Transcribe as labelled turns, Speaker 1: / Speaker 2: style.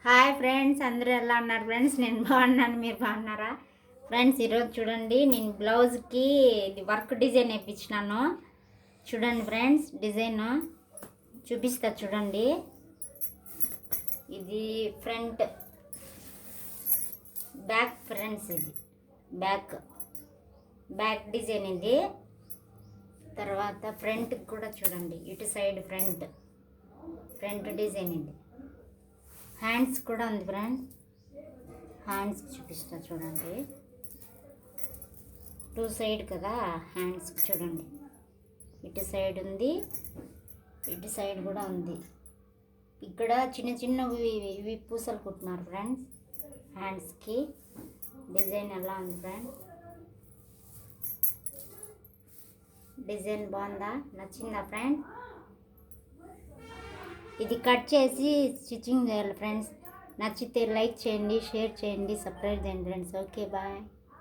Speaker 1: Hi friends, అందరూ ఎలా ఉన్నారు ఫ్రెండ్స్? నేను బాగున్నాను, మీరు బాగున్నారా ఫ్రెండ్స్? ఈరోజు చూడండి, నేను బ్లౌజ్కి ఇది వర్క్ డిజైన్ వేయించినాను. చూడండి ఫ్రెండ్స్, డిజైన్ చూపిస్తా చూడండి. ఇది ఫ్రంట్ బ్యాక్ ఫ్రెండ్స్, ఇది బ్యాక్ డిజైన్. ఇది తర్వాత ఫ్రంట్కి కూడా చూడండి, ఇటు సైడ్ ఫ్రంట్ డిజైన్. ఇది హ్యాండ్స్ కూడా ఉంది ఫ్రెండ్స్, హ్యాండ్స్ చూపిస్తా చూడండి. టూ సైడ్ కదా హ్యాండ్స్, చూడండి ఇటు సైడ్ ఉంది, ఇటు సైడ్ కూడా ఉంది. ఇక్కడ చిన్న చిన్నవి ఇవి పూసలు కుట్టినారు ఫ్రెండ్స్. హ్యాండ్స్కి డిజైన్ ఎలా ఉంది ఫ్రెండ్స్? డిజైన్ బాగుందా? నచ్చిందా ఫ్రెండ్స్? ఇది కట్ చేసి స్టిచ్చింగ్ చేయాలి ఫ్రెండ్స్. నచ్చితే లైక్ చేయండి, షేర్ చేయండి, సబ్స్క్రైబ్ చేయండి ఫ్రెండ్స్. Okay, bye.